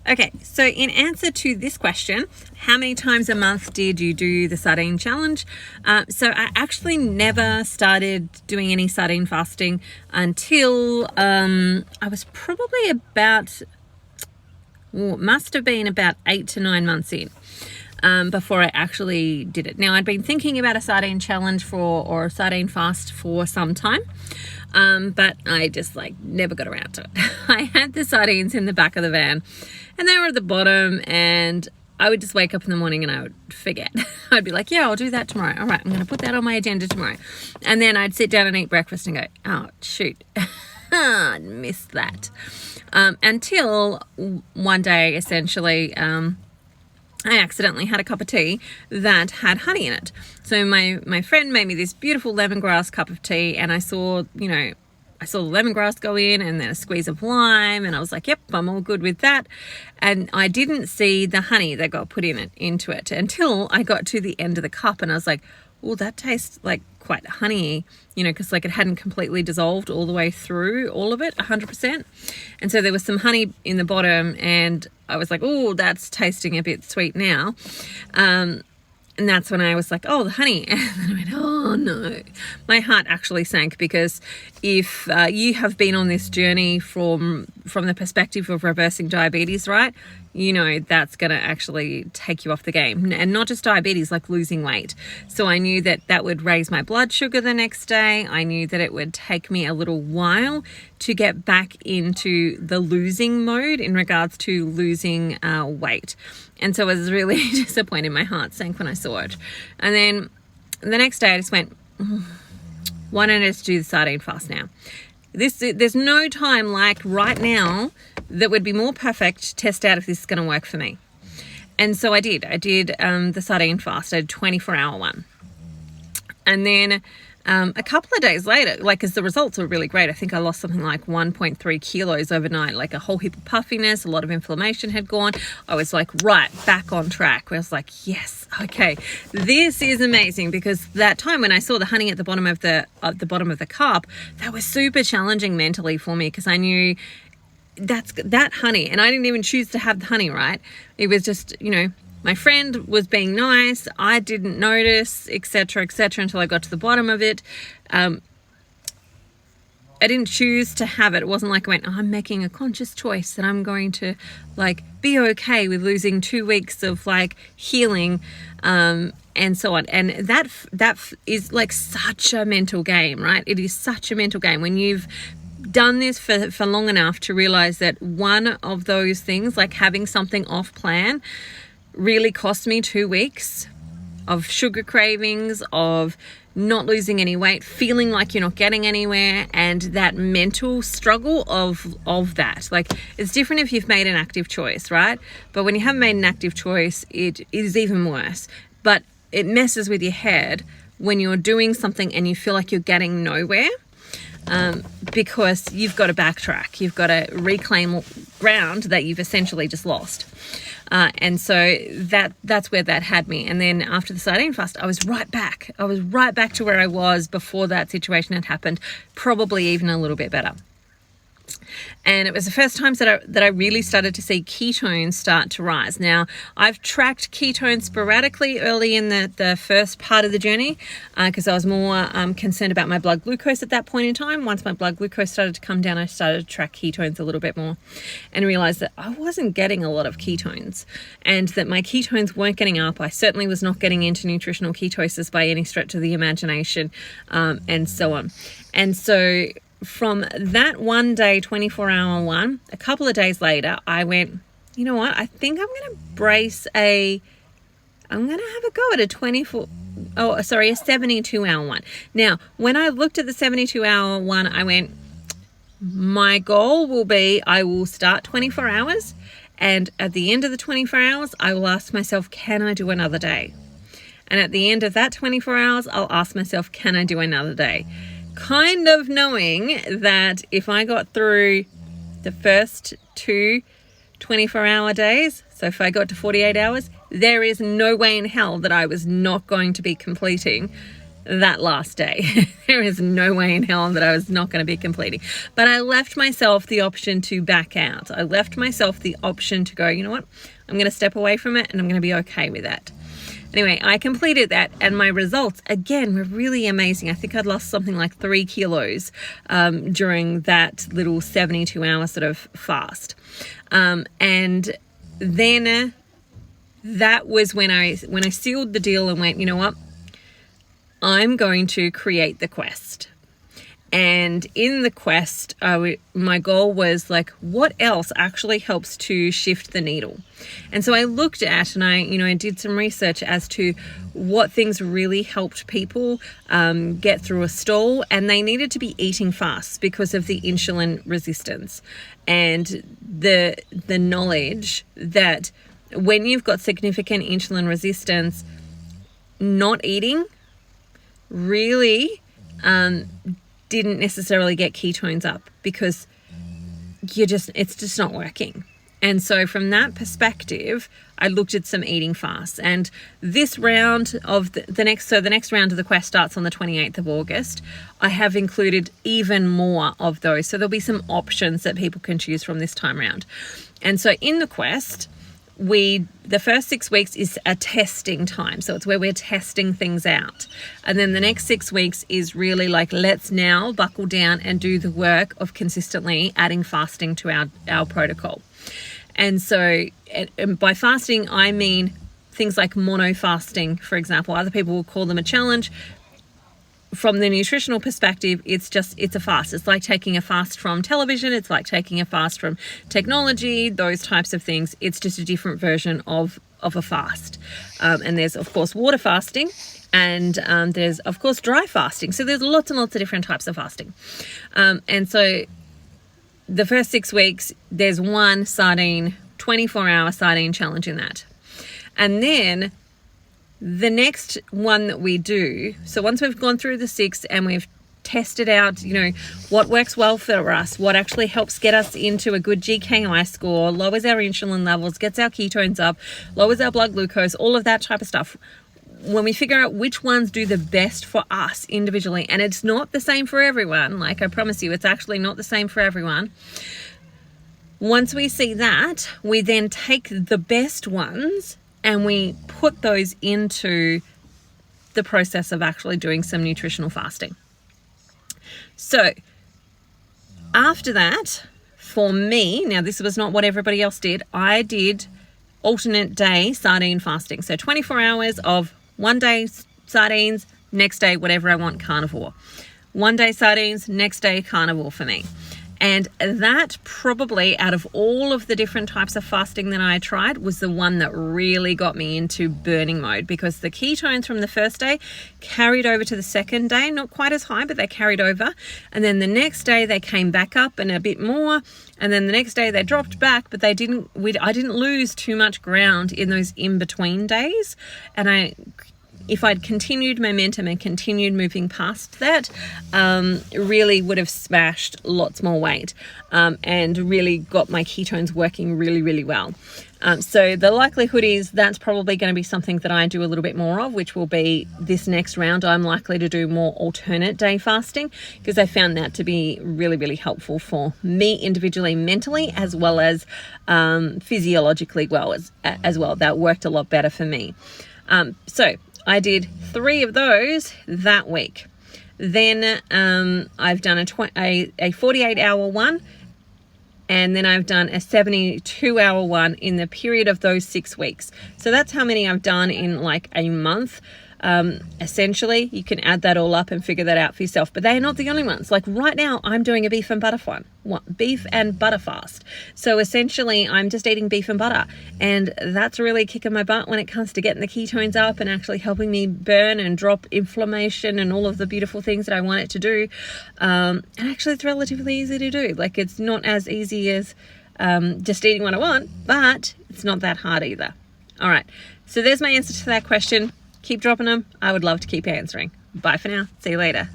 Okay, so in answer to this question, how many times a month did you do the sardine challenge? So I actually never started doing any sardine fasting until I was probably must have been about 8 to 9 months in. Before I actually did it. Now, I'd been thinking about a sardine challenge or a sardine fast for some time, but I just never got around to it. I had the sardines in the back of the van and they were at the bottom, and I would just wake up in the morning and I would forget. I'd be like, yeah, I'll do that tomorrow. All right, I'm going to put that on my agenda tomorrow. And then I'd sit down and eat breakfast and go, oh, shoot, I missed that. Until one day, essentially, I accidentally had a cup of tea that had honey in it. So my friend made me this beautiful lemongrass cup of tea, and I saw the lemongrass go in and then a squeeze of lime, and I was like, yep, I'm all good with that. And I didn't see the honey that got put into it until I got to the end of the cup, and I was like, oh, that tastes like quite honey, because it hadn't completely dissolved all the way through all of it 100%. And so there was some honey in the bottom, and I was like, oh, that's tasting a bit sweet now. And that's when I was like, oh, the honey. And then I went, oh no. My heart actually sank, because if you have been on this journey from the perspective of reversing diabetes, right, that's going to actually take you off the game. And not just diabetes, like losing weight. So I knew that would raise my blood sugar the next day. I knew that it would take me a little while to get back into the losing mode in regards to losing weight. And so I was really disappointed. My heart sank when I saw it. And then the next day I just went, why don't I just do the sardine fast now? There's no time like right now that would be more perfect to test out if this is going to work for me. And so I did the sardine fast. I did 24-hour one. And then a couple of days later, because the results were really great, I think I lost something like 1.3 kilos overnight, like a whole heap of puffiness, a lot of inflammation had gone. I was right back on track. I was like, yes, okay, this is amazing, because that time when I saw the honey at the bottom of the cup, that was super challenging mentally for me, because I knew that honey, and I didn't even choose to have the honey, right? It was just, my friend was being nice. I didn't notice, etc., until I got to the bottom of it. I didn't choose to have it. It wasn't like I went, I'm making a conscious choice that I'm going to be okay with losing 2 weeks of healing, and so on. And that is such a mental game, right? It is such a mental game when you've done this for long enough to realize that one of those things, like having something off plan, really cost me 2 weeks of sugar cravings, of not losing any weight, feeling like you're not getting anywhere, and that mental struggle of that. It's different if you've made an active choice, right? But when you haven't made an active choice, it is even worse. But it messes with your head when you're doing something and you feel like you're getting nowhere, because you've got to backtrack. You've got to reclaim ground that you've essentially just lost. And so that's where that had me. And then after the sardine fast, I was right back. I was right back to where I was before that situation had happened, probably even a little bit better. And it was the first time that I really started to see ketones start to rise. Now, I've tracked ketones sporadically early in the first part of the journey, because I was more concerned about my blood glucose at that point in time. Once my blood glucose started to come down, I started to track ketones a little bit more and realized that I wasn't getting a lot of ketones, and that my ketones weren't getting up. I certainly was not getting into nutritional ketosis by any stretch of the imagination, and so on. And so from that one day, 24-hour one, a couple of days later, I went, you know what? I think I'm going to have a go at a 72-hour one. Now, when I looked at the 72-hour one, I went, my goal will be, I will start 24 hours. And at the end of the 24 hours, I will ask myself, can I do another day? And at the end of that 24 hours, I'll ask myself, can I do another day? Kind of knowing that if I got through the first 2 24-hour days, so if I got to 48 hours, there is no way in hell that I was not going to be completing that last day. There is no way in hell that I was not going to be completing. But I left myself the option to back out. I left myself the option to go, you know what? I'm going to step away from it and I'm going to be okay with that. Anyway, I completed that and my results, again, were really amazing. I think I'd lost something like 3 kilos during that little 72-hour sort of fast. And then that was when I sealed the deal and went, you know what? I'm going to create the quest. And in the quest, my goal was like, what else actually helps to shift the needle? And so I looked at and I did some research as to what things really helped people get through a stall, and they needed to be eating fast because of the insulin resistance and the knowledge that when you've got significant insulin resistance, not eating really didn't necessarily get ketones up because it's just not working. And so from that perspective, I looked at some eating fasts. And this round of the next round of the quest starts on the 28th of August. I have included even more of those. So there'll be some options that people can choose from this time around. And so in the quest, the first 6 weeks is a testing time. So it's where we're testing things out. And then the next 6 weeks is really like, let's now buckle down and do the work of consistently adding fasting to our protocol. And so by fasting, I mean things like mono fasting, for example. Other people will call them a challenge. From the nutritional perspective, it's a fast. It's like taking a fast from television. It's like taking a fast from technology, those types of things. It's just a different version of a fast. And there's, of course, water fasting, and there's, of course, dry fasting. So there's lots and lots of different types of fasting. And so the first 6 weeks, there's one 24-hour sardine challenge in that. And then the next one that we do, so once we've gone through the 6 and we've tested out, what works well for us, what actually helps get us into a good GKI score, lowers our insulin levels, gets our ketones up, lowers our blood glucose, all of that type of stuff. When we figure out which ones do the best for us individually, and it's not the same for everyone, like I promise you, it's actually not the same for everyone. Once we see that, we then take the best ones and we put those into the process of actually doing some nutritional fasting. So after that, for me, now this was not what everybody else did, I did alternate day sardine fasting. So 24 hours of one day sardines, next day whatever I want, carnivore. One day sardines, next day carnivore for me. And that probably, out of all of the different types of fasting that I tried, was the one that really got me into burning mode, because the ketones from the first day carried over to the second day, not quite as high, but they carried over. And then the next day they came back up and a bit more. And then the next day they dropped back, but I didn't lose too much ground in those in-between days. And if I'd continued momentum and continued moving past that, really would have smashed lots more weight and really got my ketones working really, really well. So the likelihood is that's probably going to be something that I do a little bit more of, which will be this next round. I'm likely to do more alternate day fasting because I found that to be really, really helpful for me individually, mentally, as well as physiologically as well. That worked a lot better for me. So I did 3 of those that week. Then I've done a 48-hour one, and then I've done a 72-hour one in the period of those 6 weeks. So that's how many I've done in like a month. Essentially, you can add that all up and figure that out for yourself. But they are not the only ones. Like right now, I'm doing a beef and butter beef and butter fast. So essentially, I'm just eating beef and butter. And that's really kicking my butt when it comes to getting the ketones up and actually helping me burn and drop inflammation and all of the beautiful things that I want it to do. And actually, it's relatively easy to do. Like, it's not as easy as just eating what I want, but it's not that hard either. All right. So there's my answer to that question. Keep dropping them. I would love to keep answering. Bye for now. See you later.